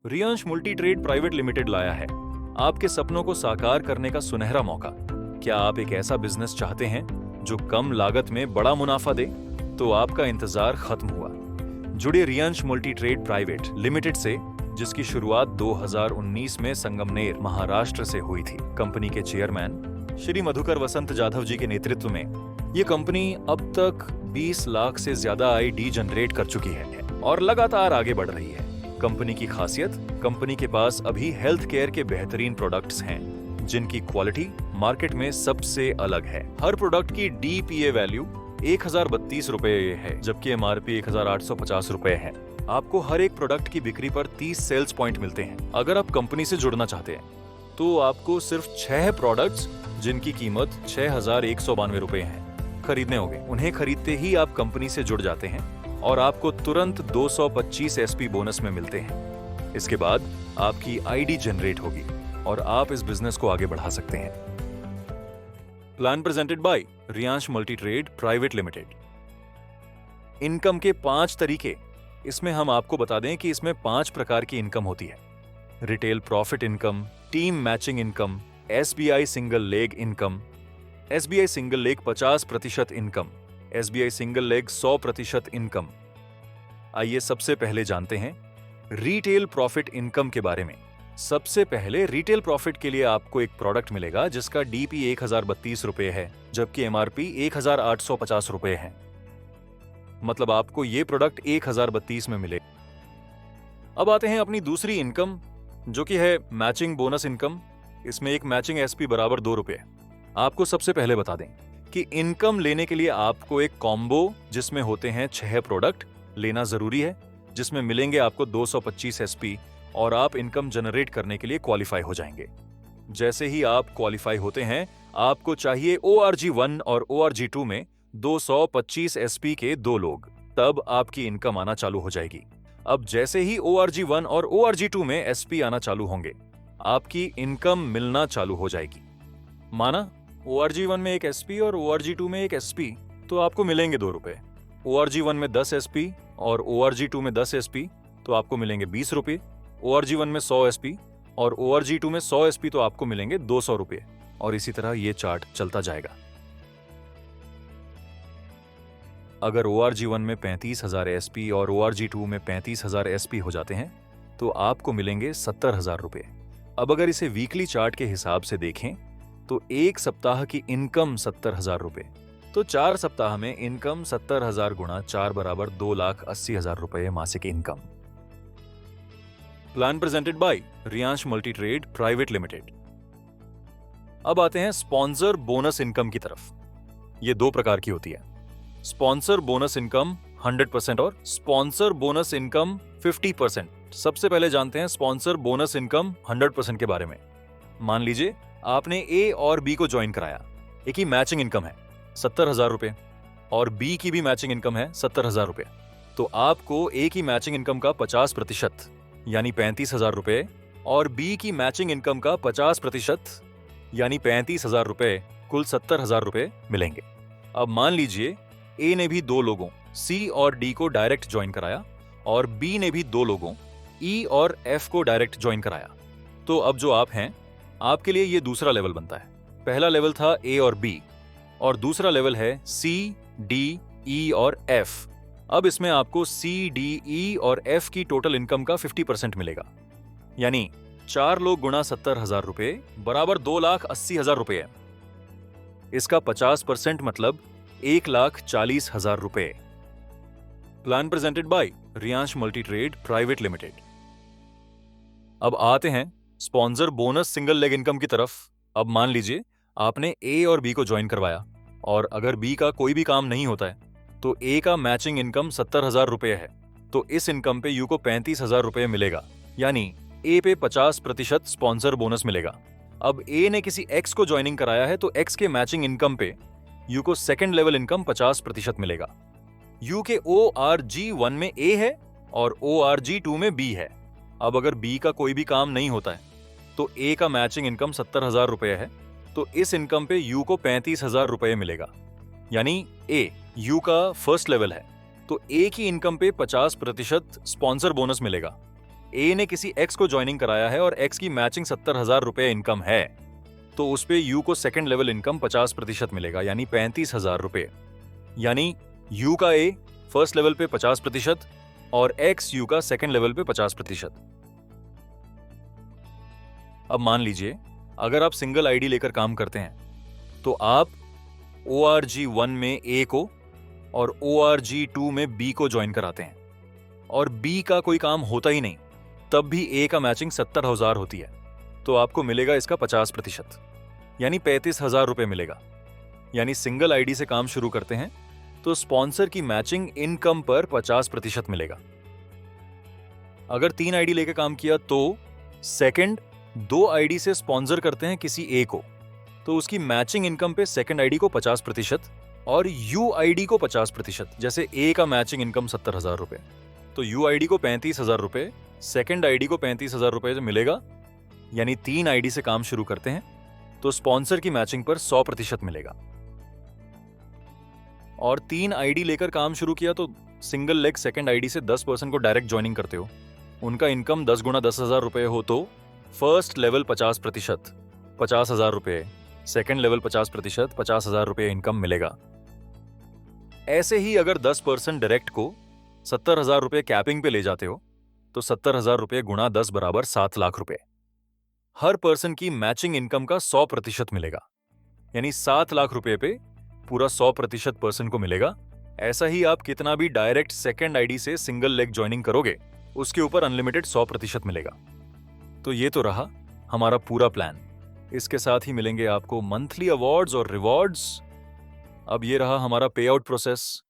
Riyansh multi trade private limited लाया है आपके सपनों को साकार करने का सुनहरा मौका। क्या आप एक ऐसा बिजनेस चाहते हैं जो कम लागत में बड़ा मुनाफा दे? तो आपका इंतजार खत्म हुआ। जुड़े Riyansh multi trade private limited से, जिसकी शुरुआत 2019 में संगमनेर, महाराष्ट्र से हुई थी। कंपनी के चेयरमैन श्री मधुकर वसंत जाधव जी के नेतृत्व में ये कंपनी अब तक 20 लाख से ज्यादा आईडी जनरेट कर चुकी है और लगातार आगे बढ़ रही है। कंपनी की खासियत, कंपनी के पास अभी हेल्थ केयर के बेहतरीन प्रोडक्ट्स हैं, जिनकी क्वालिटी मार्केट में सबसे अलग है। हर प्रोडक्ट की डीपीए वैल्यू 1032 रुपए है, जबकि एमआरपी 1850 रुपए है। आपको हर एक प्रोडक्ट की बिक्री पर 30 सेल्स पॉइंट मिलते हैं। अगर आप कंपनी से जुड़ना चाहते हैं तो आपको सिर्फ 6 प्रोडक्ट्स, जिनकी कीमत 6192 रुपए है, खरीदने होंगे। उन्हें खरीदते ही आप कंपनी से जुड़ जाते हैं और आपको तुरंत 225 एसपी बोनस में मिलते हैं। इसके बाद आपकी आईडी जनरेट होगी और आप इस बिजनेस को आगे बढ़ा सकते हैं। Plan presented by Riyansh multi trade private limited. Income के 5 तरीके। इसमें हम आपको बता दें कि इसमें 5 प्रकार की इनकम होती है। Retail profit income, team matching income, SBI single leg income, SBI single leg 50% income, SBI single leg 100% income. आइए सबसे पहले जानते हैं रिटेल प्रॉफिट इनकम के बारे में। सबसे पहले रिटेल प्रॉफिट के लिए आपको एक प्रोडक्ट मिलेगा जिसका डीपी 1032 रुपए है, जबकि एमआरपी 1850 रुपए है। मतलब आपको ये प्रोडक्ट 1032 में मिले। अब आते हैं अपनी दूसरी इनकम, जो कि है मैचिंग बोनस इनकम। इसमें एक मैचिंग एसपी बराबर 2 रुपए। आपको सबसे पहले बता दें कि इनकम लेने के लिए आपको एक कॉम्बो, जिसमें होते हैं 6 प्रोडक्ट, लेना जरूरी है, जिसमें मिलेंगे आपको 225 एसपी और आप इनकम जनरेट करने के लिए क्वालिफाई हो जाएंगे। जैसे ही आप क्वालिफाई होते हैं, आपको चाहिए ORG1 और ORG2 में 225 एसपी के 2 लोग, तब आपकी इनकम आना चालू हो जाएगी। अब जैसे ही ORG1 और ORG2 में एसपी आना चालू होंगे, आपकी इनकम मिलना चालू हो जाएगी। माना ORG1 में एक एसपी और ORG2 में एक एसपी, तो आपको मिलेंगे 2 रुपए। ORG1 में 10 एसपी और ORG2 में 10 एसपी, तो आपको मिलेंगे 20 रुपए। ORG1 में 100 एसपी और ORG2 में 100 एसपी, तो आपको मिलेंगे 200 रुपए। और इसी तरह ये चार्ट चलता जाएगा। अगर ORG1 में 35,000 एसपी और ORG2 में 35,000 एसपी हो जाते हैं, तो आपको मिलेंगे 70,000 रुपए। अब अगर इसे वीकली चार्ट के हिसाब से देखें तो एक सप्ताह की इनकम 70,000 रुपए, तो 4 सप्ताह में इनकम 70,000 गुणा 4 बराबर 2,80,000 रुपए मासिक income. Plan presented by Riyansh multi trade private limited. अब आते हैं स्पॉन्सर बोनस इनकम की तरफ। ये 2 प्रकार की होती है। स्पॉन्सर बोनस इनकम 100% और स्पॉन्सर बोनस इनकम 50%। सबसे पहले जानते हैं स्पॉन्सर बोनस इनकम 100% के बारे में। मान लीजिए आपने ए और बी को ज्वाइन कराया। एक ही मैचिंग इनकम है 70,000 रुपए और बी की भी मैचिंग इनकम है 70,000 रुपए। तो आपको ए की मैचिंग इनकम का 50% यानी 35,000 रुपए और बी की मैचिंग इनकम का 50% यानी 35,000 रुपए, कुल 70,000 रुपए मिलेंगे। अब मान लीजिए ए ने भी 2 लोगों सी और डी को डायरेक्ट ज्वाइन कराया और बी ने भी 2 लोगों ई और एफ को डायरेक्ट ज्वाइन कराया। तो अब जो आप हैं, आपके लिए ये दूसरा लेवल बनता है। पहला लेवल था ए और बी और दूसरा लेवल है सी, डी, ई और एफ। अब इसमें आपको सी, डी, ई और एफ की टोटल इनकम का 50% मिलेगा, यानी 4 लोग गुणा 70,000 रुपए बराबर 2,80,000 रुपए है। इसका 50% मतलब 1,40,000 रुपए। Plan presented by Riyansh multi trade private limited. अब आते हैं sponsor bonus single leg income की तरफ। अब मान लीजिए आपने ए और बी को ज्वाइन करवाया और अगर बी का कोई भी काम नहीं होता है, तो ए का मैचिंग इनकम 70,000 रुपए है, तो इस इनकम पे यू को 35,000 रुपए मिलेगा, यानी ए पे 50% स्पॉन्सर बोनस मिलेगा। अब ए ने किसी एक्स को ज्वाइनिंग कराया है, तो एक्स के मैचिंग इनकम पे यू को सेकेंड लेवल इनकम 50% मिलेगा। यू के ORG1 में ए है और ORG2 में बी है। अब अगर बी का कोई भी काम नहीं होता है, तो ए का मैचिंग इनकम 70,000 रुपए है, तो इस इनकम पे यू को 35,000 रुपए मिलेगा, यानी ए यू का फर्स्ट लेवल है, तो ए की इनकम पे 50% स्पॉन्सर बोनस मिलेगा। ए ने किसी एक्स को ज्वाइनिंग कराया है और एक्स की मैचिंग 70,000 रुपए इनकम है, तो उस पे यू को सेकंड लेवल इनकम 50% मिलेगा, यानी 35,000 रुपए। यानी यू का ए फर्स्ट लेवल पे 50% और एक्स यू का सेकंड लेवल पे 50%। अब मान लीजिए अगर आप सिंगल आईडी लेकर काम करते हैं तो आप ORG1 में ए को और ORG2 में बी को ज्वाइन कराते हैं और बी का कोई काम होता ही नहीं, तब भी ए का मैचिंग 70,000 होती है, तो आपको मिलेगा इसका 50%, यानी 35,000 रुपए मिलेगा। यानी सिंगल आईडी से काम शुरू करते हैं तो स्पॉन्सर की मैचिंग इनकम पर 50% मिलेगा। अगर 3 आईडी लेके काम किया तो सेकंड 2 आईडी से स्पॉन्सर करते हैं किसी ए को, तो उसकी मैचिंग इनकम पे सेकंड आईडी को 50% और यू आईडी को 50%। जैसे ए का मैचिंग इनकम 70,000 रुपए, तो यू आईडी को 35,000 रुपए, सेकंड आईडी को 35,000 रुपए मिलेगा। यानी 3 आईडी से काम शुरू करते हैं तो स्पॉन्सर की मैचिंग पर 100% मिलेगा। और 3 आईडी लेकर काम शुरू किया तो सिंगल लेग सेकंड आईडी से 10% को डायरेक्ट ज्वाइनिंग करते हो, उनका इनकम 10 गुना 10,000 रुपए हो तो फर्स्ट लेवल 50%, 50,000 रुपए, सेकंड लेवल 50%, 50,000 रुपए इनकम मिलेगा। ऐसे ही अगर 10% डायरेक्ट को 70,000 रुपए कैपिंग पे ले जाते हो तो 70,000 रुपए गुणा 10 बराबर 7 लाख रुपए। हर पर्सन की मैचिंग इनकम का 100% मिलेगा, यानी 7 लाख रुपए पे पूरा 100% पर्सन को मिलेगा। ऐसा ही आप कितना भी डायरेक्ट सेकंड आईडी से सिंगल लेग ज्वाइनिंग करोगे उसके ऊपर अनलिमिटेड 100% मिलेगा। तो ये तो रहा हमारा पूरा प्लान। इसके साथ ही मिलेंगे आपको मंथली अवार्ड्स और रिवॉर्ड्स। अब ये रहा हमारा पे out process.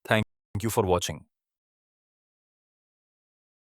Thank you for watching.